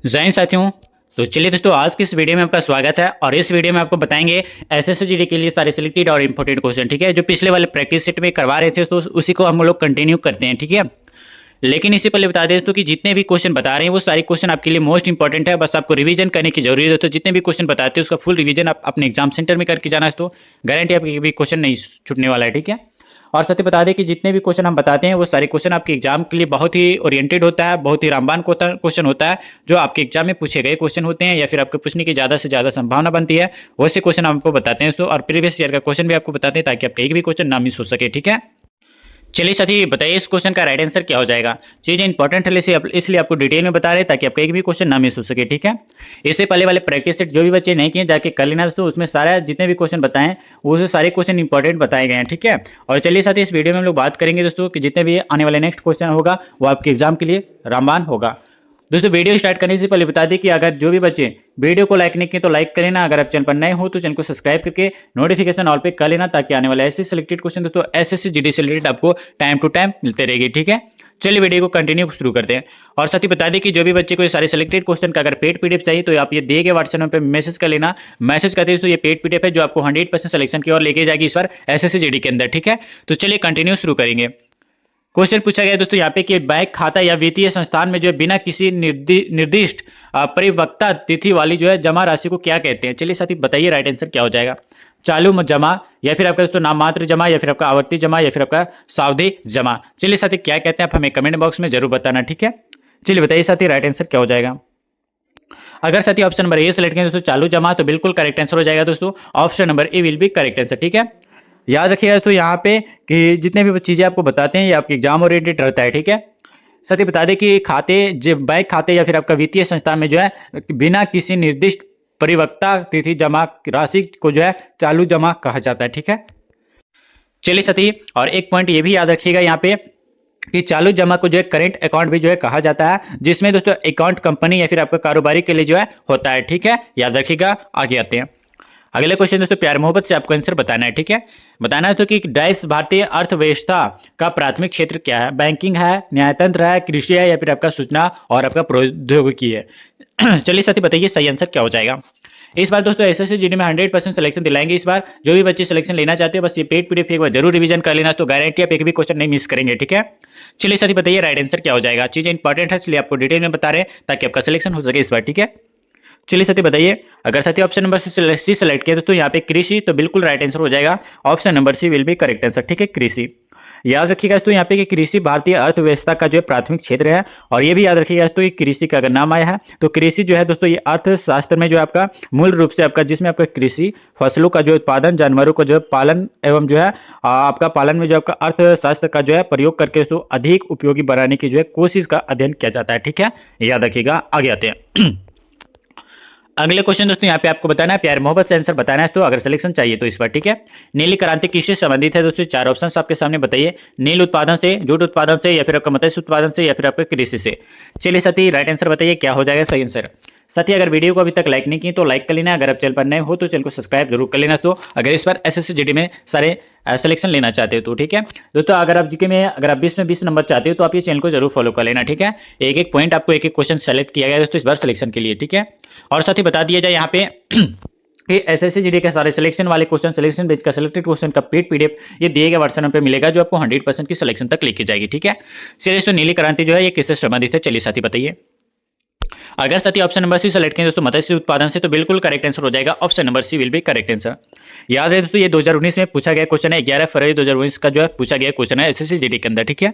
जय हिंद साथियों। तो चलिए दोस्तों, आज की इस वीडियो में आपका स्वागत है और इस वीडियो में आपको बताएंगे एसएससी जीडी के लिए सारे सिलेक्टेड और इंपॉर्टेंट क्वेश्चन। ठीक है, जो पिछले वाले प्रैक्टिस सेट में करवा रहे थे तो उसी को हम लोग कंटिन्यू करते हैं। ठीक है, लेकिन इससे पहले बता दें दोस्तों कि जितने भी क्वेश्चन बता रहे हैं वो सारे क्वेश्चन आपके लिए मोस्ट इंपॉर्टेंट है। बस आपको रिवीजन करने की जरूरत है। तो जितने भी क्वेश्चन बताते हैं उसका फुल रिवीजन आप अपने एग्जाम सेंटर में करके जाना है, तो गारंटी आपकी भी क्वेश्चन नहीं छूटने वाला है। ठीक है, और साथ ही बता दें कि जितने भी क्वेश्चन हम बताते हैं वो सारे क्वेश्चन आपके एग्जाम के लिए बहुत ही ओरिएंटेड होता है, बहुत ही रामबान क्वेश्चन होता है, जो आपके एग्जाम में पूछे गए क्वेश्चन होते हैं या फिर आपको पूछने की ज़्यादा से ज़्यादा संभावना बनती है, वैसे क्वेश्चन आपको बताते हैं। और प्रीवियस ईयर का क्वेश्चन भी आपको बताते हैं ताकि आपका एक भी क्वेश्चन ना मिस हो सके। ठीक है, चलिए साथी बताइए इस क्वेश्चन का राइट आंसर क्या हो जाएगा। चीजें इंपॉर्टेंट है इसलिए आपको डिटेल में बता रहे हैं ताकि आपका एक भी क्वेश्चन ना मिस हो सके। ठीक है, इससे पहले वाले प्रैक्टिस सेट जो भी बच्चे नहीं किए जाके कर लेना दोस्तों, उसमें सारा जितने भी क्वेश्चन बताएं वो सारे क्वेश्चन इंपॉर्टेंट बताए गए हैं। ठीक है, और चलिए साथी इस वीडियो में हम लोग बात करेंगे दोस्तों कि जितने भी आने वाले नेक्स्ट क्वेश्चन होगा वो आपके एग्जाम के लिए रामबान होगा। दोस्तों वीडियो स्टार्ट करने से पहले बता दें कि अगर जो भी बच्चे वीडियो को लाइक नहीं किए तो लाइक कर लेना। अगर आप चैनल पर नए हो तो चैनल को सब्सक्राइब करके नोटिफिकेशन ऑल पे कर लेना ताकि आने वाले ऐसे सिलेक्टेड क्वेश्चन दोस्तों एसएससी जीडी से रिलेटेड आपको टाइम टू टाइम मिलते रहेगी। ठीक है, चलिए वीडियो को कंटिन्यू शुरू करते हैं। और साथ ही बता दें कि जो भी बच्चे को ये सारे सिलेक्टेड क्वेश्चन का अगर पेड पीडीएफ चाहिए तो आप ये दिए गए व्हाट्सएप नंबर पे मैसेज कर लेना। मैसेज करते तो ये पेड पीडीएफ है जो आपको 100% सिलेक्शन की ओर लेके जाएगी इस बार एसएससी जीडी के अंदर। ठीक है, तो चलिए कंटिन्यू शुरू करेंगे। क्वेश्चन पूछा गया दोस्तों यहाँ पे कि बैंक खाता या वित्तीय संस्थान में जो है बिना किसी निर्दिष्ट परिपक्वता तिथि वाली जो है जमा राशि को क्या कहते हैं। चलिए साथी बताइए राइट आंसर क्या हो जाएगा। चालू जमा या फिर आपका दोस्तों नाम मात्र जमा या फिर आपका आवर्ती जमा या फिर आपका सावधि जमा। चलिए साथी क्या कहते हैं आप हमें कमेंट बॉक्स में जरूर बताना। ठीक है, चलिए बताइए साथी राइट आंसर क्या हो जाएगा। अगर साथी ऑप्शन नंबर ए सेलेक्ट करें दोस्तों चालू जमा तो बिल्कुल करेक्ट आंसर हो जाएगा दोस्तों। Option number A will be correct answer. ठीक है, याद रखिएगा तो यहाँ पे कि जितने भी चीजें आपको बताते हैं ये आपके एग्जाम ओरिएंटेड रहता है। ठीक है, साथ ही बता दें कि खाते जो बैंक खाते या फिर आपका वित्तीय संस्थान में जो है बिना किसी निर्दिष्ट परिपक्वता तिथि जमा राशि को जो है चालू जमा कहा जाता है। ठीक है, चलिए साथी और एक पॉइंट ये भी याद रखिएगा यहाँ पे कि चालू जमा को जो है करेंट अकाउंट भी जो है कहा जाता है, जिसमें दोस्तों अकाउंट कंपनी या फिर आपका कारोबारी के लिए जो है होता है। ठीक है, याद रखिएगा। आगे आते हैं अगले क्वेश्चन दोस्तों, प्यार मोहब्बत से आपको आंसर बताना है। ठीक है, बताना है तो कि डैश भारतीय अर्थव्यवस्था का प्राथमिक क्षेत्र क्या है। बैंकिंग है, न्यायतंत्र है, कृषि है या फिर आपका सूचना और आपका प्रौद्योगिकी है। चलिए साथी बताइए सही आंसर क्या हो जाएगा। इस बार दोस्तों एसएससी जीडी में 100% सिलेक्शन दिलाएंगे। इस बार जो भी बच्चे सिलेक्शन लेना चाहते हैं बस ये पेड पीडीएफ एक बार जरूर रिवीजन कर लेना, तो गारंटी आप एक भी क्वेश्चन नहीं मिस करेंगे। ठीक है, चलिए साथी बताइए राइट आंसर क्या हो जाएगा। चीजें इंपॉर्टेंट है इसलिए आपको डिटेल में बता रहे हैं ताकि आपका सिलेक्शन हो सके इस बार। ठीक है, चलिए साथी बताइए अगर साथी ऑप्शन नंबर सी सेलेक्ट किया तो यहाँ पे कृषि तो बिल्कुल राइट आंसर हो जाएगा। Option number C will be correct answer. ठीक है, कृषि याद रखिएगा तो यहाँ पे कि कृषि भारतीय अर्थव्यवस्था का जो है प्राथमिक क्षेत्र है। और ये भी याद रखिएगा तो ये कृषि का अगर नाम आया है तो कृषि जो है दोस्तों ये अर्थशास्त्र में जो है आपका मूल रूप से आपका जिसमें आपका कृषि फसलों का जो उत्पादन जानवरों का जो है पालन एवं जो है आपका पालन में जो आपका अर्थशास्त्र का जो है प्रयोग करके उसको अधिक उपयोगी बनाने की जो है कोशिश का अध्ययन किया जाता है। ठीक है, याद रखिएगा। आगे आते हैं अगले क्वेश्चन दोस्तों, यहाँ पे आपको बताना है प्यार मोहब्बत से आंसर बताना है तो अगर सिलेक्शन चाहिए तो इस बार। ठीक है, नीली क्रांति किससे संबंधित है दोस्तों। चार ऑप्शन आपके सामने बताइए। नील उत्पादन से, जूट उत्पादन से या फिर आपका मत्स्य उत्पादन से या फिर आपका कृषि से। चलिए साथी राइट आंसर बताइए क्या हो जाएगा सही आंसर। साथी अगर वीडियो को अभी तक लाइक नहीं की तो लाइक कर लेना। अगर आप चैनल पर नए हो तो चैनल को सब्सक्राइब जरूर कर लेना। तो अगर इस बार एसएससी जीडी में सारे सिलेक्शन लेना चाहते हो तो ठीक है दोस्तों, अगर आप जीके में अगर आप 20 में 20 नंबर चाहते हो तो आप ये चैनल को जरूर फॉलो कर लेना। ठीक है, एक एक पॉइंट आपको एक एक क्वेश्चन सेलेक्ट किया गया दोस्तों इस बार सिलेक्शन के लिए। ठीक है, और साथ ही बता दिया जाए यहाँ पे कि एसएससी जीडी के सारे सिलेक्शन वाले क्वेश्चन सिलेक्शन बेच का सिलेक्टेड क्वेश्चन का पेड पीडीएफ ये दिए गए व्हाट्सएप पे मिलेगा जो आपको 100% की सिलेक्शन तक लेके जाएगी। ठीक है, चलिए दोस्तों नीली क्रांति जो है ये किससे संबंधित है। चलिए साथी बताइए। अगर साथी ऑप्शन नंबर सी सेलेक्ट करें दोस्तों मत्स्य उत्पादन से तो बिल्कुल करेक्ट आंसर हो जाएगा। Option number C will be correct answer. याद है दोस्तों ये 2019 में पूछा गया क्वेश्चन है। 11 फरवरी 2019 का जो है पूछा गया क्वेश्चन है एसएससी जीडी के अंदर। ठीक है,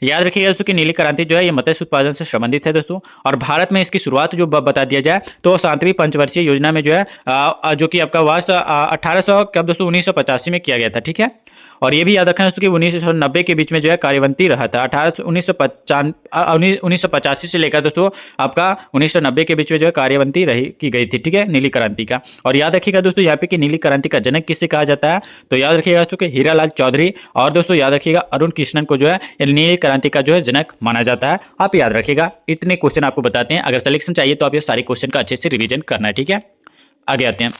याद रखिएगा दोस्तों कि नीली क्रांति जो है ये मत्स्य उत्पादन से संबंधित है दोस्तों। और भारत में इसकी शुरुआत जो बता दिया जाए तो 7वीं पंचवर्षीय योजना में जो है जो कि आपका वर्ष 1800 कब दोस्तों 1985 में किया गया था। ठीक है, और ये भी याद रखना दोस्तों कि 1990 के बीच में जो है कार्यवंती रहा था। 1985 से लेकर दोस्तों आपका 1990 के बीच में जो है कार्यवंती रही की गई थी। ठीक है, नीली क्रांति का। और याद रखिएगा दोस्तों यहाँ पे कि नीली क्रांति का जनक किससे कहा जाता है तो याद रखिएगा दोस्तों कि हीरालाल चौधरी और दोस्तों याद रखिएगा अरुण कृष्णन को जो है नीली क्रांति का जो है जनक माना जाता है। आप याद रखिएगा। इतने क्वेश्चन आपको बताते हैं। अगर सिलेक्शन चाहिए तो आप ये सारे क्वेश्चन का अच्छे से रिवीजन करना है। ठीक है, आगे आते हैं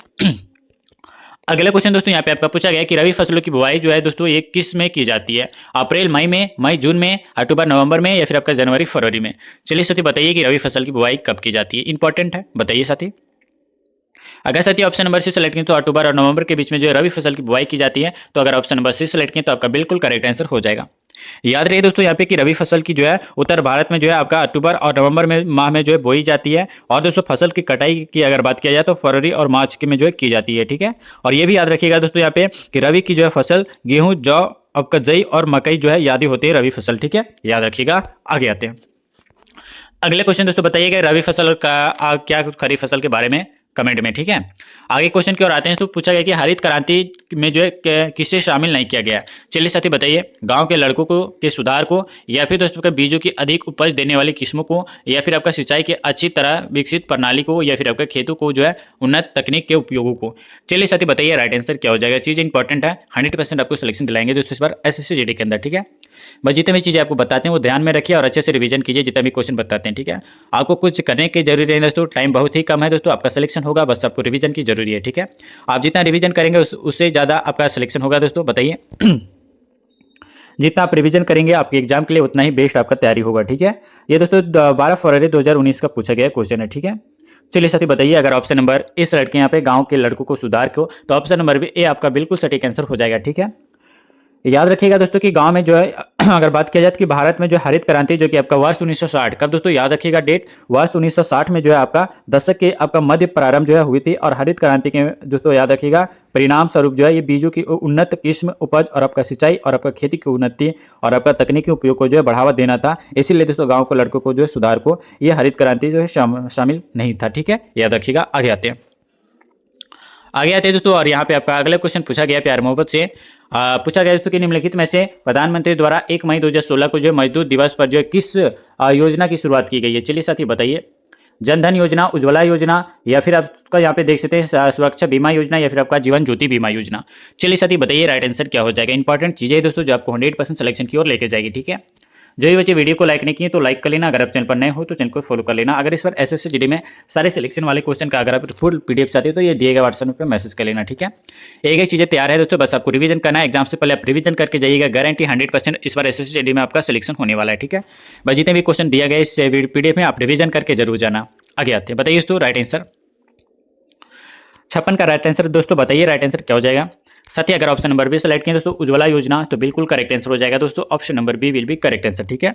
अगला क्वेश्चन दोस्तों यहाँ पे आपका पूछा गया कि रबी फसलों की बुआई जो है दोस्तों ये किस में की जाती है? अप्रैल मई में, मई जून में, अक्टूबर नवंबर में, या फिर आपका जनवरी फरवरी में? चलिए साथी बताइए कि रबी फसल की बुआई कब की जाती है, इंपॉर्टेंट है, बताइए साथी। अगर साथी ऑप्शन नंबर सी सेलेक्ट करें तो अक्टूबर और नवंबर के बीच में जो रबी फसल की बुआई की जाती है, तो अगर ऑप्शन नंबर सी सेलेक्ट करें तो आपका बिल्कुल करेक्ट आंसर हो जाएगा। याद रहे दोस्तों यहाँ पे कि रबी फसल की जो है उत्तर भारत में जो है आपका अक्टूबर और नवंबर में माह में जो है बोई जाती है, और दोस्तों फसल की कटाई की अगर बात किया जाए तो फरवरी और मार्च के में जो है की जाती है, ठीक है। और ये भी याद रखिएगा दोस्तों यहाँ पे कि रबी की जो है फसल गेहूं, जौ, आपका जई और मकई जो है याद होती है रबी फसल, ठीक है, याद रखिएगा। आगे आते हैं अगले क्वेश्चन दोस्तों, बताइएगा रबी फसल का क्या खरीफ फसल के बारे में कमेंट में, ठीक है। आगे क्वेश्चन की ओर आते हैं तो पूछा गया कि हरित क्रांति में जो है किसे शामिल नहीं किया गया। चलिए साथी बताइए, गांव के लड़कों को के सुधार को, या फिर दोस्तों का बीजों की अधिक उपज देने वाली किस्मों को, या फिर आपका सिंचाई के अच्छी तरह विकसित प्रणाली को, या फिर आपका खेतों को जो है उन्नत तकनीक के उपयोगों को। चलिए साथी बताइए राइट आंसर क्या हो जाएगा। चीज़ इंपॉर्टेंट है, 100% आपको सिलेक्शन दिलाएंगे दोस्तों इस बार एसएससी जीडी के अंदर, ठीक है। बस जितने भी चीज़ें आपको बताते हैं वो ध्यान में रखिए और अच्छे से रिवीजन कीजिए जितना भी क्वेश्चन बताते हैं, ठीक है। आपको कुछ करने की जरूरी है दोस्तों, टाइम बहुत ही कम है दोस्तों, आपका सिलेक्शन होगा, बस आपको रिवीजन की जरूरी है, ठीक है। आप जितना रिवीजन करेंगे उससे ज़्यादा आपका सिलेक्शन होगा दोस्तों, बताइए। जितना आप रिवीजन करेंगे आपके एग्जाम के लिए उतना ही बेस्ट आपका तैयारी होगा, ठीक है। ये दोस्तों 12 फरवरी 2019 का पूछा गया क्वेश्चन है, ठीक है। चलिए साथी बताइए, अगर ऑप्शन नंबर इस लड़के यहाँ पे गांव के लड़कों को सुधार को, तो ऑप्शन नंबर ए आपका बिल्कुल सटीक आंसर हो जाएगा, ठीक है। याद रखिएगा दोस्तों कि गांव में जो है अगर बात किया जाए कि भारत में जो हरित क्रांति जो कि आपका वर्ष 1960, कब दोस्तों याद रखिएगा डेट, वर्ष 1960 में जो है आपका दशक के आपका मध्य प्रारंभ जो है हुई थी, और हरित क्रांति के दोस्तों याद रखिएगा परिणाम स्वरूप जो है ये बीजों की उन्नत किस्म, उपज और आपका सिंचाई और आपका खेती की उन्नति और आपका तकनीकी उपयोग को जो है बढ़ावा देना था। इसीलिए दोस्तों गाँव के लड़कों को जो है सुधार को ये हरित क्रांति जो है शामिल नहीं था, ठीक है, याद रखिएगा। आगे आते हैं दोस्तों, और यहाँ पे आपका अगला क्वेश्चन पूछा गया प्यार मोहब्बत से। पूछा गया दोस्तों कि निम्नलिखित में से प्रधानमंत्री द्वारा 1 मई 2016 को जो मजदूर दिवस पर जो किस योजना की शुरुआत की गई है। चलिए साथी बताइए, जनधन योजना, उज्ज्वला योजना, या फिर आपका यहाँ पे देख सकते हैं सुरक्षा बीमा योजना, या फिर आपका जीवन ज्योति बीमा योजना। चलिए साथी बताइए राइट आंसर क्या हो जाएगा। इंपॉर्टेंट चीजें दोस्तों जो आपको 100% सिलेक्शन की ओर लेके जाएगी, ठीक है। जो भी बच्चे वीडियो को लाइक नहीं किए तो लाइक कर लेना, अगर आप चैनल पर नए हो तो चैनल को फॉलो कर लेना। अगर इस बार एसएससी जीडी में सारे सिलेक्शन वाले क्वेश्चन का अगर आप फुल पीडीएफ चाहते हो तो ये दिए गए व्हाट्सएप पे मैसेज कर लेना, ठीक है। एक चीज़ें तैयार है दोस्तों, बस आपको रिवीजन करना है, एग्जाम से पहले आप रिवीजन करके जाइएगा, गारंटी 100% इस बार एसएससी जीडी में आपका सिलेक्शन होने वाला है, ठीक है। बस जितने भी क्वेश्चन दिया गया इस पीडीएफ में आप रिवीजन करके जरूर जाना। आगे आते हैं, बताइए दोस्तों राइट आंसर 56 का राइट आंसर दोस्तों, बताइए राइट आंसर क्या हो जाएगा। साथ ही अगर ऑप्शन नंबर बी सेलेक्ट किया दोस्तों उज्ज्वला योजना, तो बिल्कुल करेक्ट आंसर हो जाएगा दोस्तों, option number B will be correct answer, ठीक है।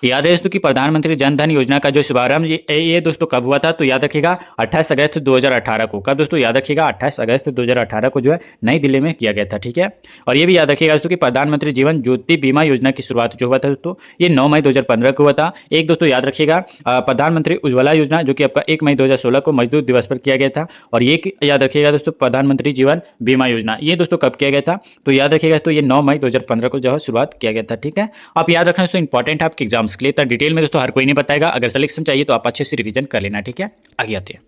याद है दोस्तों कि प्रधानमंत्री जन धन योजना का जो शुभारंभ ये दोस्तों कब हुआ था, तो याद रखिएगा 28 अगस्त 2018 को। कब दोस्तों याद रखिएगा 28 अगस्त 2018 को जो है नई दिल्ली में किया गया था, ठीक है। और ये भी याद रखिएगा दोस्तों कि प्रधानमंत्री जीवन ज्योति बीमा योजना की शुरुआत जो हुआ था दोस्तों ये 9 मई 2015 को हुआ था। एक दोस्तों याद रखिएगा प्रधानमंत्री उज्ज्वला योजना जो कि आपका 1 मई 2016 को मजदूर दिवस पर किया गया था। और ये याद रखिएगा दोस्तों प्रधानमंत्री जीवन बीमा योजना ये दोस्तों कब किया गया था, तो याद रखिएगा तो ये 9 मई 2015 को जो है शुरुआत किया गया था, ठीक है। आप याद रखना दोस्तों इंपॉर्टेंट है आपके एग्जाम्स के लिए, तो डिटेल में दोस्तों हर कोई नहीं बताएगा, अगर सिलेक्शन चाहिए तो आप अच्छे से रिवीजन कर लेना, ठीक है। आगे आते हैं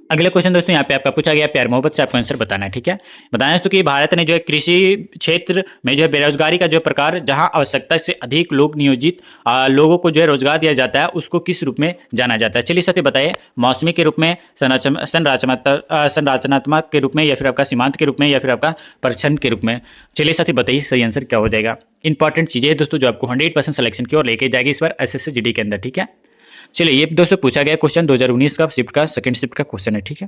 अगले क्वेश्चन दोस्तों, यहाँ पे आपका पूछा गया प्यार मोहब्बत से आपको आंसर बताना है, ठीक है। बताना है दोस्तों कि भारत ने जो है कृषि क्षेत्र में जो है बेरोजगारी का जो प्रकार जहां आवश्यकता से अधिक लोग नियोजित लोगों को जो है रोजगार दिया जाता है उसको किस रूप में जाना जाता है। चलिए साथी बताइए, मौसमी के रूप में, संरचनात्मक के रूप में, या फिर आपका सीमांत के रूप में, या फिर आपका परिच्छन के रूप में। चलिए साथी बताइए सही आंसर क्या हो जाएगा। इंपॉर्टेंट चीजें दोस्तों जो आपको 100% सिलेक्शन की ओर लेके जाएगी इस बार एसएससी जीडी के अंदर, ठीक है। चलिए ये दोस्तों पूछा गया क्वेश्चन 2019 का शिफ्ट का सेकंड शिफ्ट का क्वेश्चन है, ठीक है।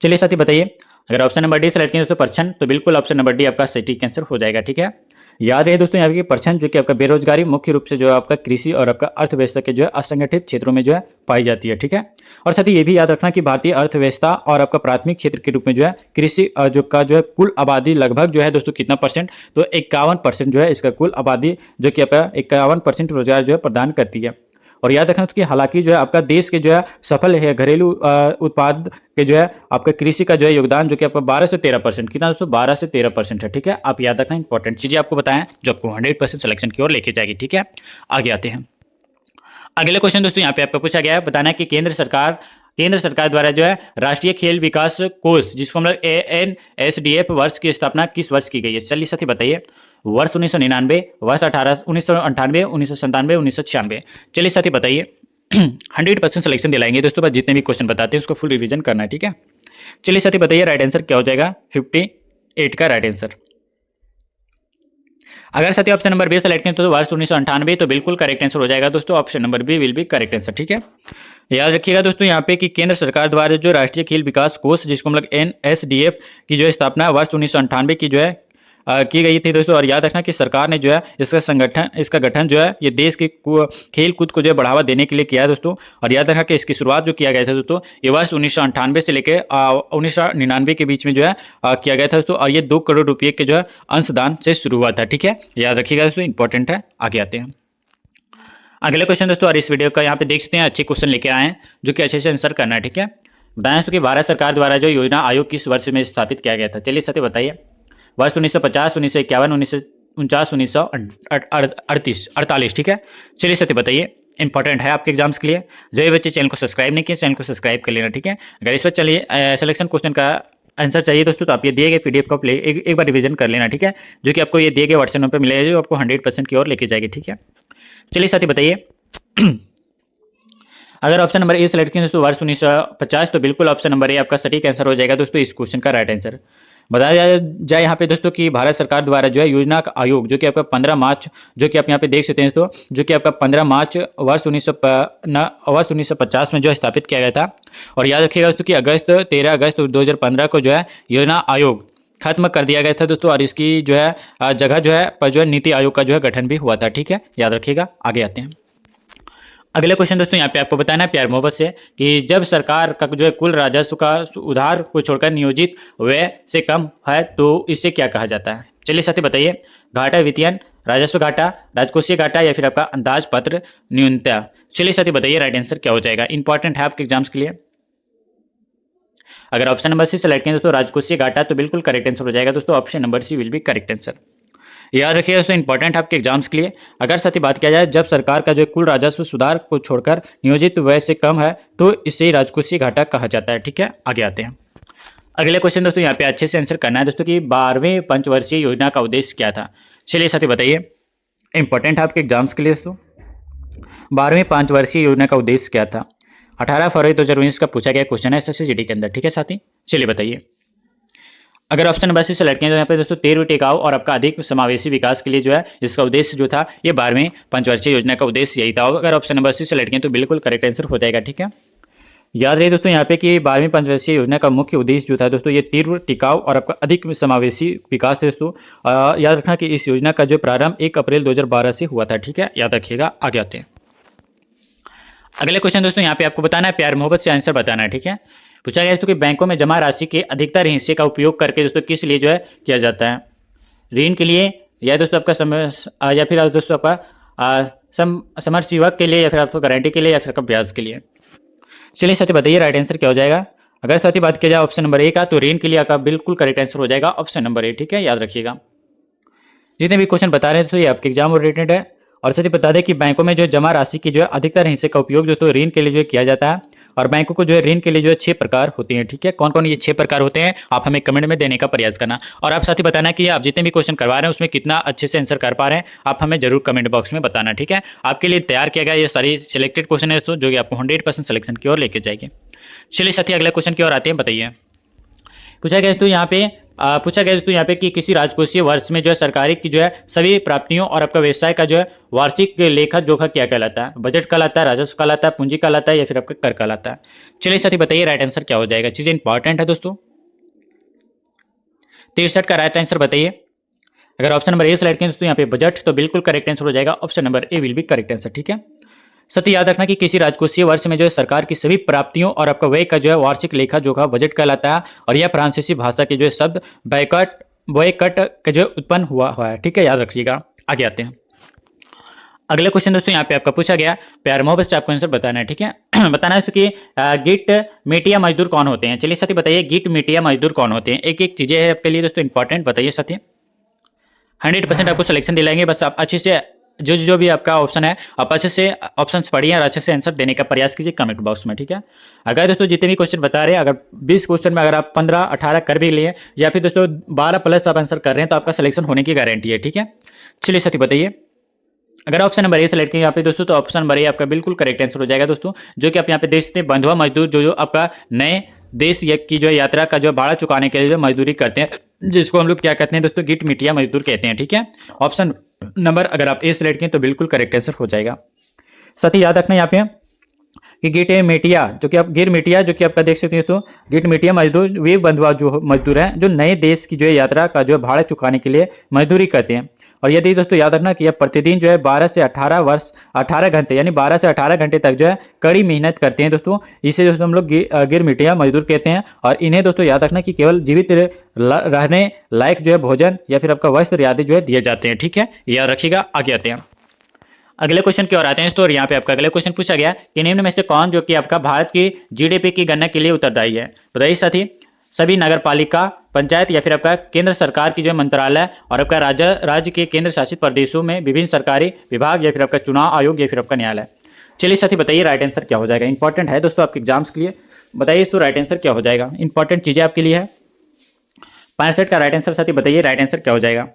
चलिए साथी बताइए, अगर ऑप्शन नंबर डी सेलेक्ट किया दोस्तों परछन, तो बिल्कुल ऑप्शन नंबर डी आपका सटीक आंसर हो जाएगा, ठीक है। याद है दोस्तों यहाँ पे परछन जो कि आपका बेरोजगारी मुख्य रूप से जो है आपका कृषि और आपका अर्थव्यवस्था के जो है असंगठित क्षेत्रों में जो है पाई जाती है, ठीक है। और साथ ही ये भी याद रखना कि भारतीय अर्थव्यवस्था और आपका प्राथमिक क्षेत्र के रूप में जो है कृषि जो है कुल आबादी लगभग जो है दोस्तों कितना परसेंट, तो 51% जो है इसका कुल आबादी जो कि आपका 51% रोजगार जो है प्रदान करती है। और याद रखना कि हालांकि जो है आपका देश के जो है सफल है घरेलू उत्पाद के जो है आपका कृषि का जो है योगदान जो कि आपका 12 से 13% कितना दोस्तों 12 से 13% है, ठीक है। आप याद रखना इंपॉर्टेंट चीजें आपको बताएं जो आपको 100% सिलेक्शन की ओर लेके जाएगी, ठीक है। आगे आते हैं अगले क्वेश्चन दोस्तों, यहाँ पे आपका पूछा गया है बताना कि केंद्र सरकार द्वारा जो है राष्ट्रीय खेल विकास कोष जिसको हम लोग ANSDF वर्ष की स्थापना किस वर्ष की गई है। चलिए साथी बताइए, वर्ष 1999, वर्ष 1998, 1997, 1996। चलिए साथी बताइए 100% सिलेक्शन दिलाएंगे दोस्तों, बस जितने भी क्वेश्चन बताते हैं उसको फुल रिवीजन करना है, ठीक है। चलिए साथी बताइए राइट आंसर क्या हो जाएगा, 58 का राइट आंसर। अगर साथी ऑप्शन नंबर बी सेलेक्ट करें तो वर्ष 1998 तो बिल्कुल करेक्ट आंसर हो जाएगा दोस्तों, option number B will be correct answer. ठीक है, याद रखिएगा दोस्तों यहाँ पे कि केंद्र सरकार द्वारा जो राष्ट्रीय खेल विकास कोष जिसको हम लोग NSDF की जो स्थापना वर्ष 1998 की जो है की गई थी दोस्तों। और याद रखना कि सरकार ने जो है इसका गठन जो है ये देश के खेल कूद को जो है बढ़ावा देने के लिए किया है दोस्तों। और याद रखना कि इसकी शुरुआत जो किया गया था दोस्तों ये वर्ष 1998 से लेकर 1999 के बीच में जो है किया गया था दोस्तों। और ये 2 करोड़ रुपये के जो है अंशदान से शुरू हुआ था। ठीक है, याद रखिएगा दोस्तों, इंपॉर्टेंट है। आगे आते हैं अगले क्वेश्चन दोस्तों। और इस वीडियो का यहाँ पे देख सकते हैं अच्छे क्वेश्चन लेके आए हैं जो कि अच्छे से आंसर करना है। ठीक है, बताएं दोस्तों कि भारत सरकार द्वारा जो योजना आयोग किस वर्ष में स्थापित किया गया था। चलिए साथी बताइए, वर्ष 1950, 1951, 1949, 1948। ठीक है, चलिए साथी बताइए, इंपॉर्टेंट है आपके एग्जाम्स के लिए। जो ये बच्चे चैनल को सब्सक्राइब नहीं किए चैनल को सब्सक्राइब कर लेना। ठीक है, अगर इस पर चलिए सिलेक्शन क्वेश्चन का आंसर चाहिए दोस्तों तो आप ये दिए गए PDF को एक बार रिवीजन कर लेना। ठीक है, जो कि आपको ये दिए गए व्हाट्सएप नंबर पर मिलेगा जो आपको 100% की ओर लेके जाएगी। ठीक है, चलिए साथी बताइए अगर ऑप्शन नंबर ए सेलेक्ट किया दोस्तों वर्ष 1950 तो बिल्कुल ऑप्शन नंबर ए आपका सटीक आंसर हो जाएगा दोस्तों, इस क्वेश्चन का राइट आंसर। बताया जाए यहाँ पे दोस्तों कि भारत सरकार द्वारा जो है योजना का आयोग जो कि आपका 15 मार्च जो कि आप यहाँ पे देख सकते हैं दोस्तों, जो कि आपका 15 मार्च वर्ष 1950 में जो स्थापित किया गया था। और याद रखिएगा दोस्तों कि 13 अगस्त 2015 को जो है योजना आयोग खत्म कर दिया गया था दोस्तों। और इसकी जो है जगह जो है नीति आयोग का जो है गठन भी हुआ था। ठीक है, याद रखिएगा। आगे आते हैं अगले क्वेश्चन दोस्तों, यहाँ पे आपको बताना है प्यार मोहब्बत से कि जब सरकार का जो है कुल राजस्व का उधार को छोड़कर नियोजित व्यय से कम है तो इसे क्या कहा जाता है। चलिए साथी बताइए, घाटा वित्तीयन, राजस्व घाटा, राजकोषीय घाटा या फिर आपका अंदाज पत्र न्यूनता। चलिए साथी बताइए राइट आंसर क्या हो जाएगा, इंपॉर्टेंट है आपके एग्जाम्स के लिए। अगर ऑप्शन नंबर सी सेलेक्ट करें दोस्तों राजकोषीय घाटा तो बिल्कुल करेक्ट आंसर हो जाएगा दोस्तों, option number C will be correct answer. याद रखिए दोस्तों, इंपॉर्टेंट है आपके एग्जाम्स के लिए। अगर साथ ही बात किया जाए जब सरकार का जो कुल राजस्व सुधार को छोड़कर नियोजित व्यय से कम है तो इसे राजकोषीय घाटा कहा जाता है। ठीक है, आगे आते हैं अगले क्वेश्चन दोस्तों, यहाँ पे अच्छे से आंसर करना है दोस्तों कि 12वें पंचवर्षीय योजना का उद्देश्य क्या था। चलिए साथी बताइए, इंपॉर्टेंट है आपके एग्जाम्स के लिए दोस्तों। 12वें पंचवर्षीय योजना का उद्देश्य क्या था। 18 फरवरी 2019 का पूछा गया क्वेश्चन है SSCGD के अंदर। ठीक है साथी, चलिए बताइए। अगर ऑप्शन नंबर सी सेलेक्ट करें तो यहाँ पे दोस्तों 13वें टिकाऊ और आपका अधिक समावेशी विकास के लिए जो है इसका उद्देश्य जो था ये 12वें पंचवर्षीय योजना का उद्देश्य यही था। अगर ऑप्शन नंबर सी सेलेक्ट करें तो बिल्कुल करेक्ट आंसर हो जाएगा। ठीक है, याद रहे दोस्तों यहाँ पे कि 12वीं पंचवर्षीय योजना का मुख्य उद्देश्य जो था दोस्तों ये तीव्र टिकाऊ और आपका अधिक समावेशी विकास है दोस्तों। याद रखना कि इस योजना का जो प्रारंभ 1 अप्रैल 2012 से हुआ था। ठीक है, याद रखिएगा। आगे आते हैं अगले क्वेश्चन दोस्तों, यहाँ पे आपको बताना है प्यार मोहब्बत से आंसर बताना है। ठीक है, पूछा गया दोस्तों कि बैंकों में जमा राशि के अधिकतर हिस्से का उपयोग करके दोस्तों किस लिए जो है किया जाता है। ऋण के लिए या दोस्तों आपका समय या फिर दोस्तों आपका समरसेवक के लिए या फिर आपको गारंटी के लिए या फिर आपका ब्याज के लिए। चलिए साथी बताइए राइट आंसर क्या हो जाएगा। अगर साथी बात किया जाए ऑप्शन नंबर ए का तो ऋण के लिए आपका बिल्कुल करेक्ट आंसर हो जाएगा, ऑप्शन नंबर ए। ठीक है, याद रखिएगा। जितने भी क्वेश्चन बता रहे हैं दोस्तों ये आपके एग्जाम ओरिएंटेड है। और साथ ही बता दें कि बैंकों में जो जमा राशि की जो है अधिकतर हिस्से का उपयोग जो तो ऋण के लिए जो किया जाता है। और बैंकों को जो है ऋण के लिए जो है 6 प्रकार होते हैं। ठीक है, कौन कौन ये 6 प्रकार होते हैं आप हमें कमेंट में देने का प्रयास करना। और आप साथ ही बताना कि आप जितने भी क्वेश्चन करवा रहे हैं उसमें कितना अच्छे से आंसर कर पा रहे हैं आप हमें जरूर कमेंट बॉक्स में बताना। ठीक है, आपके लिए तैयार किया गया ये सारी सिलेक्टेड क्वेश्चन है जो कि आपको 100% सिलेक्शन की ओर लेके जाएंगे। चलिए साथी अगले क्वेश्चन की ओर आते हैं। बताइए, पूछा गया तो यहाँ पे दोस्तों यहाँ पे कि किसी राजकोषीय वर्ष में जो है सरकारी की जो है सभी प्राप्तियों और आपका व्यवसाय का जो है वार्षिक लेखा जोखा क्या कहलाता है। बजट कहलाता है, राजस्व कहलाता है, पूंजी कहलाता है या फिर आपका कर कहलाता है। चलिए साथी बताइए राइट आंसर क्या हो जाएगा। चीजें इंपॉर्टेंट है दोस्तों। 63 का राइट आंसर बताइए। अगर ऑप्शन नंबर ए सेलेक्ट करें दोस्तों यहाँ पे बजट तो बिल्कुल करेक्ट आंसर हो जाएगा, option number A will be correct answer. ठीक है, सत्य याद रखना कि किसी राजकोषीय वर्ष में जो है सरकार की सभी प्राप्तियों और आपका व्यय का जो है वार्षिक लेखा जोखा बजट कहलाता है। और यह फ्रांसीसी भाषा के जो है शब्द बॉयकट का जो उत्पन्न हुआ है। ठीक है, याद रखिएगा। आगे आते हैं अगले क्वेश्चन दोस्तों, यहाँ पे आपका पूछा गया प्यार मोहब्बत से आपको आंसर बताना है। ठीक है, बताना है कि गिट मिटिया मजदूर कौन होते हैं। चलिए साथी बताइए गिट मिटिया मजदूर कौन होते हैं। एक एक चीजें है आपके लिए दोस्तों इंपॉर्टेंट, बताइए साथी। 100% आपको सिलेक्शन दिलाएंगे, बस आप अच्छे से जो भी आपका ऑप्शन है आप अच्छे से ऑप्शन पढ़िए और अच्छे से आंसर देने का प्रयास कीजिए कमेंट बॉक्स में। ठीक है, अगर दोस्तों जितने भी क्वेश्चन बता रहे हैं अगर 20 क्वेश्चन में अगर आप 15-18 कर भी लिए या फिर दोस्तों 12+ आप आंसर कर रहे हैं तो आपका सिलेक्शन होने की गारंटी है। ठीक है, चलिए साथी बताइए। अगर ऑप्शन नंबर ए सेलेक्ट करें यहाँ पे दोस्तों तो ऑप्शन नंबर ए आपका बिल्कुल करेक्ट आंसर हो जाएगा दोस्तों, जो कि आप यहाँ पे देख सकते हैं बंधुआ मजदूर जो आपका नए देश की जो यात्रा का जो भाड़ा चुकाने के लिए जो मजदूरी करते हैं, जिसको हम लोग क्या कहते हैं दोस्तों, गिट मिटिया मजदूर कहते हैं। ठीक है, ऑप्शन नंबर अगर आप ए सिलेक्ट करें तो बिल्कुल करेक्ट आंसर हो जाएगा। साथ ही याद रखना यहाँ पे कि गिट मेटिया जो कि आप गिर मिटिया जो कि आपका देख सकते हैं तो गिट मिटिया मजदूर वे बंधुआ जो मजदूर हैं जो नए देश की जो है यात्रा का जो है भाड़ा चुकाने के लिए मजदूरी करते हैं। और यदि दोस्तों याद रखना कि आप प्रतिदिन जो है 12 से 18 घंटे यानी 12 से 18 घंटे तक जो है कड़ी मेहनत करते हैं दोस्तों, इसे दोस्तों हम लोग गिर मिटिया मजदूर कहते हैं। और इन्हें दोस्तों याद रखना कि केवल जीवित रहने लायक जो है भोजन या फिर आपका वस्त्र आदि जो है दिए जाते हैं। ठीक है, याद रखिएगा। आगे आते हैं अगले क्वेश्चन की ओर आते हैं। तो यहाँ पे आपका अगले क्वेश्चन पूछा गया कि निम्न में से कौन जो कि आपका भारत की जीडीपी की गणना के लिए उत्तरदायी है। बताइए साथी, सभी नगर पालिका, पंचायत या फिर आपका केंद्र सरकार की जो मंत्रालय और आपका राज्य के केंद्र शासित प्रदेशों में विभिन्न सरकारी विभाग या फिर आपका चुनाव आयोग या फिर आपका न्यायालय। चलिए साथी बताइए राइट आंसर क्या हो जाएगा। इंपॉर्टेंट है दोस्तों आपके एग्जाम्स के लिए, बताइए तो राइट आंसर क्या हो जाएगा। इंपॉर्टेंट चीजें आपके लिए है। 65 का राइट आंसर साथी बताइए राइट आंसर क्या हो जाएगा।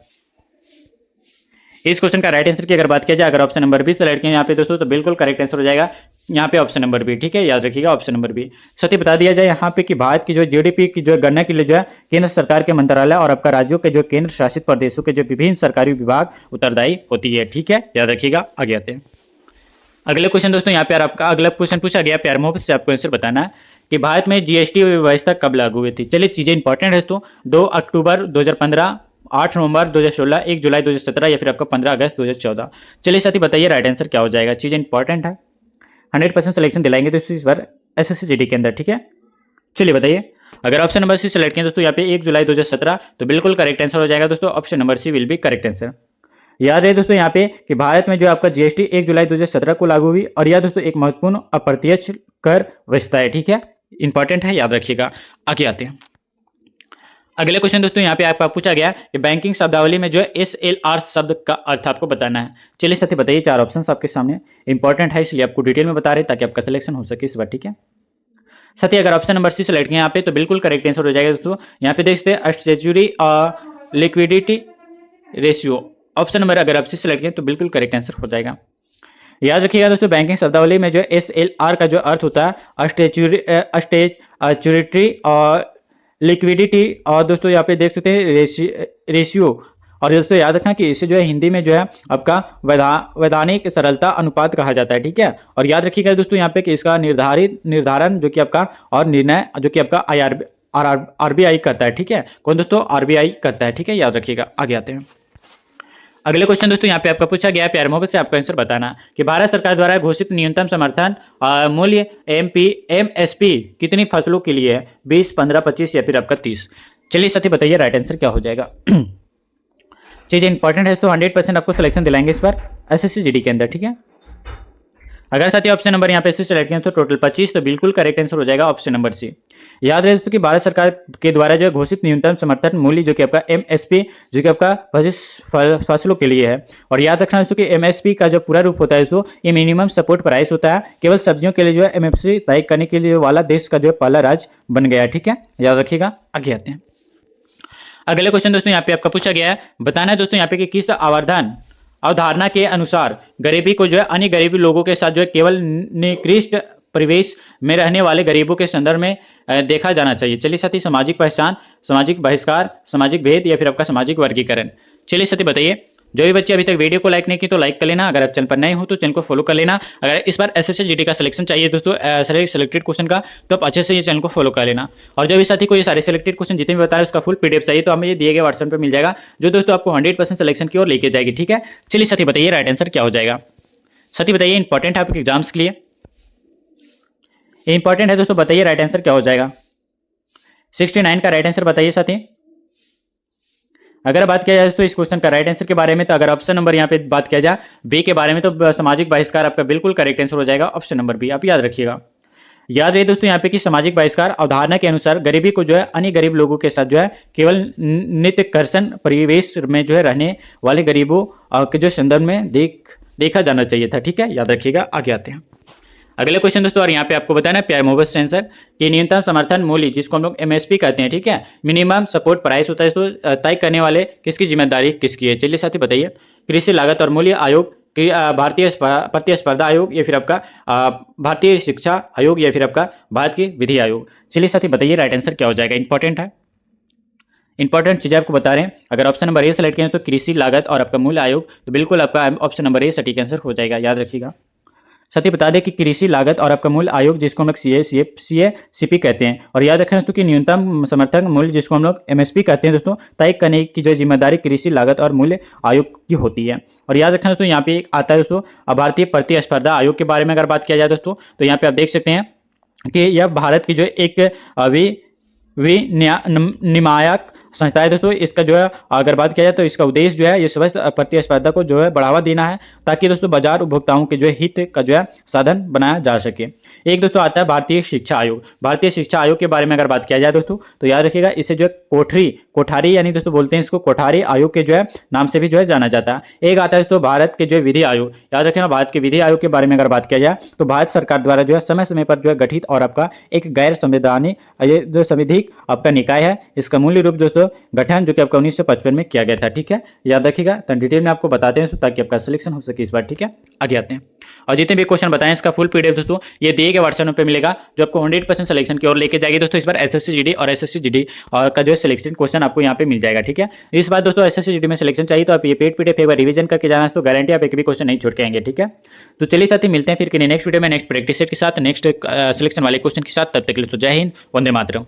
इस क्वेश्चन का राइट आंसर की अगर बात किया जाए, अगर ऑप्शन नंबर बी सेलेक्ट किया यहाँ पे दोस्तों तो बिल्कुल करेक्ट आंसर हो जाएगा यहाँ पे ऑप्शन नंबर बी। ठीक है, याद रखिएगा ऑप्शन नंबर बी। साथ ही बता दिया जाए यहाँ पे कि भारत की जो जीडीपी की जो गणना के लिए जो है केंद्र सरकार के मंत्रालय और आपका राज्यों के जो केंद्र शासित प्रदेशों के जो विभिन्न सरकारी विभाग उत्तरदायी होती है। ठीक है, याद रखिएगा। आगे आते हैं अगले क्वेश्चन दोस्तों। यहाँ पे आपका अगला क्वेश्चन पूछा गया प्यार मोहब्बत से आपको आंसर बताना है कि भारत में जीएसटी व्यवस्था कब लागू हुई थी। चलिए चीजें इंपॉर्टेंट है दोस्तों। 2 अक्टूबर 2015, 8 नवंबर 2016, 1 जुलाई 2017 या फिर आपका 15 अगस्त 2014। चलिए साथी बताइए राइट आंसर क्या हो जाएगा। चीजें इंपॉर्टेंट है, 100% सिलेक्शन दिलाएंगे दोस्तों इस बार एसएससी जीडी के अंदर। ठीक है, चलिए बताइए। अगर ऑप्शन नंबर सी सेलेक्ट किया दोस्तों यहाँ पे 1 जुलाई 2017 तो बिल्कुल करेक्ट आंसर हो जाएगा दोस्तों। Option number C will be correct answer. याद रहे दोस्तों यहाँ पे कि भारत में जो आपका जीएसटी 1 जुलाई 2017 को लागू हुई और यह दोस्तों एक महत्वपूर्ण अप्रत्यक्ष कर व्यवस्था है। ठीक है, इंपॉर्टेंट है, याद रखिएगा। आगे आते हैं अगले क्वेश्चन दोस्तों। यहाँ पे आपका पूछा गया कि बैंकिंग शब्दावली में जो है SLR शब्द का अर्थ आपको बताना है। चलिए साथी बताइए, 4 ऑप्शंस आपके सामने इंपॉर्टेंट है इसलिए आपको डिटेल में बता रहे ताकि आपका सिलेक्शन हो सके इस बार। ठीक है साथी, अगर ऑप्शन नंबर सी सेलेक्ट किया यहाँ पे तो बिल्कुल करेक्ट आंसर हो जाएगा दोस्तों। यहाँ पे देखते हैं statutory liquidity ratio. Option number अगर आप सी सेलेक्ट किया तो बिल्कुल करेक्ट आंसर हो जाएगा। याद रखिएगा दोस्तों, बैंकिंग शब्दावली में जो SLR का जो अर्थ होता है स्टैट्यूटरी और लिक्विडिटी और दोस्तों यहाँ पे देख सकते हैं रेशियो। और दोस्तों याद रखना कि इसे जो है हिंदी में जो है आपका वैधानिक सरलता अनुपात कहा जाता है। ठीक है, और याद रखिएगा दोस्तों यहाँ पे कि इसका निर्धारण जो कि आपका और निर्णय जो कि आपका आरबीआई करता है। ठीक है, कौन दोस्तों, आरबीआई करता है। ठीक है, याद रखिएगा। आगे आते हैं अगले क्वेश्चन दोस्तों। यहाँ पे आपका पूछा गया प्यार मोहब्बत से आपका आंसर बताना कि भारत सरकार द्वारा घोषित न्यूनतम समर्थन मूल्य MSP कितनी फसलों के लिए है। 20, 15, 25 या फिर आपका 30। चलिए साथी बताइए राइट आंसर क्या हो जाएगा। चीजें इंपॉर्टेंट है तो 100% आपको सिलेक्शन दिलाएंगे इस बार एसएससी जीडी के अंदर। ठीक है, अगर साथी ऑप्शन नंबर यहाँ पे से सेलेक्ट किया तो टोटल 25 तो बिल्कुल करेक्ट आंसर हो जाएगा ऑप्शन नंबर सी। याद रहे दोस्तों कि भारत सरकार के द्वारा जो घोषित न्यूनतम समर्थन मूल्य जो कि आपका MSP जो कि आपका 25 फसलों के लिए है। और याद रखना दोस्तों कि MSP का जो पूरा रूप होता है दोस्तों ये मिनिमम सपोर्ट प्राइस होता है। केवल सब्जियों के लिए जो है MSP तय करने के लिए वाला देश का जो है पहला राज्य बन गया है। ठीक है, याद रखिएगा। आगे आते हैं अगले क्वेश्चन दोस्तों। यहाँ पे आपका पूछा गया है बताना है दोस्तों यहाँ पे कि किस अवधारणा के अनुसार गरीबी को जो है अन्य गरीबी लोगों के साथ जो है केवल निकृष्ट परिवेश में रहने वाले गरीबों के संदर्भ में देखा जाना चाहिए। चलिए साथी, सामाजिक पहचान, सामाजिक बहिष्कार, सामाजिक भेद या फिर आपका सामाजिक वर्गीकरण। चलिए साथी बताइए। जो भी बच्चे अभी तक वीडियो को लाइक नहीं की तो लाइक कर लेना। अगर आप चैनल पर नए हो तो चैनल को फॉलो कर लेना। अगर इस बार एसएससी जीडी का सिलेक्शन चाहिए दोस्तों सिलेक्टेड क्वेश्चन का तो आप अच्छे से ये चैनल को फॉलो कर लेना। और जो भी साथी को ये सारे सिलेक्टेड क्वेश्चन जितने भी बता रहे उसका फुल PDF चाहिए तो हमें ये दिए गए व्हाट्सएप पर मिल जाएगा जो दोस्तों आपको 100% सिलेक्शन की ओर लेके जाएगी। ठीक है, चलिए साथी बताइए राइट आंसर क्या हो जाएगा। साथी बताइए, इंपॉर्टेंट है आपके एग्जाम्स के लिए, इंपॉर्टेंट है दोस्तों। बताइए राइट आंसर क्या हो जाएगा। 69 का राइट आंसर बताइए साथी। अगर बात किया जाए दोस्तों इस क्वेश्चन का राइट आंसर के बारे में तो अगर ऑप्शन नंबर यहाँ पे बात किया जाए बी के बारे में तो सामाजिक बहिष्कार आपका बिल्कुल करेक्ट आंसर हो जाएगा ऑप्शन नंबर बी। आप याद रखिएगा। याद रहे दोस्तों यहाँ पे कि सामाजिक बहिष्कार अवधारणा के अनुसार गरीबी को जो है अन्य गरीब लोगों के साथ जो है केवल नित्यकर्षण परिवेश में जो है रहने वाले गरीबों के जो संदर्भ में देखा जाना चाहिए था। ठीक है, याद रखिएगा। आगे आते हैं अगले क्वेश्चन दोस्तों। और यहाँ पे आपको बताना है प्यार मोहब्बत से आंसर कि न्यूनतम समर्थन मूल्य जिसको हम लोग MSP कहते हैं। ठीक है, मिनिमम सपोर्ट प्राइस होता है। इसको तय करने वाले किसकी जिम्मेदारी किसकी है। चलिए साथी बताइए। कृषि लागत और मूल्य आयोग कि भारतीय प्रतिस्पर्धा आयोग या फिर आपका भारतीय शिक्षा आयोग या फिर आपका भारत की विधि आयोग। चलिए साथी बताइए राइट आंसर क्या हो जाएगा, इंपॉर्टेंट है, इंपॉर्टेंट चीजें आपको बता रहे हैं। अगर ऑप्शन नंबर ए सेलेक्ट करें तो कृषि लागत और आपका मूल्य आयोग, तो बिल्कुल आपका ऑप्शन नंबर ए सटीक आंसर हो जाएगा, याद रखिएगा। साथ ही बता दें कि कृषि लागत और आपका मूल्य आयोग जिसको हम लोग सीपी कहते हैं, और याद रखें दोस्तों कि न्यूनतम समर्थन मूल्य जिसको हम लोग एमएसपी कहते हैं दोस्तों, तय करने की जो जिम्मेदारी कृषि लागत और मूल्य आयोग की होती है। और याद रखें दोस्तों यहाँ पे एक आता है दोस्तों भारतीय प्रतिस्पर्धा आयोग के बारे में अगर बात किया जाए दोस्तों, तो यहाँ पे आप देख सकते हैं कि यह भारत की जो एक विनियामक संस्था है दोस्तों। इसका जो है अगर बात किया जाए तो इसका उद्देश्य जो है ये स्वस्थ प्रतिस्पर्धा को जो है बढ़ावा देना है, ताकि दोस्तों बाजार उपभोक्ताओं के जो है हित का जो है साधन बनाया जा सके। एक दोस्तों आता है भारतीय शिक्षा आयोग। भारतीय शिक्षा आयोग के बारे में अगर बात किया जाए दोस्तों, तो याद रखिएगा इसे जो है कोठारी यानी दोस्तों बोलते हैं इसको कोठारी आयोग के जो है नाम से भी जो है जाना जाता है। एक आता है दोस्तों भारत के जो विधि आयोग। याद रखिएगा भारत के विधि आयोग के बारे में अगर बात किया जाए तो भारत सरकार द्वारा जो है समय समय पर जो है गठित और आपका एक गैर संवैधानिक जो संवैधानिक आपका निकाय है। इसका मूल्य रूप दोस्तों गठन जो कि आपका 1955 में किया गया था, ठीक है, याद रखिएगा। तो डिटेल में आपको बताते हैं ताकि आपका सिलेक्शन हो सके इस बार, ठीक है। आगे आते हैं और जितने भी क्वेश्चन बताएं इसका फुल पीडीएफ दोस्तों ये दिए गए व्हाट्सएप पे मिलेगा, जो आपको 100% सिलेक्शन की ओर लेके जाएगी दोस्तों। इस बार एसएससी जीडी और एसएससी जीडी और का जो है सिलेक्शन क्वेश्चन आपको यहाँ पे मिल जाएगा, ठीक है। इस बार दोस्तों एसएससी जीडी में सिलेक्शन चाहिए तो आप ये पेड पीडीएफ एक बार रिवीजन करके जाना, तो गारंटी आप एक भी क्वेश्चन नहीं छोड़ के आएंगे, ठीक है। तो चलिए साथी मिलते हैं फिर नेक्स्ट वीडियो में नेक्स्ट प्रैक्टिस सेट के साथ, नेक्स्ट सिलेक्शन वाले क्वेश्चन के साथ। तब तक के लिए तो जय हिंद, वंदे मातरम।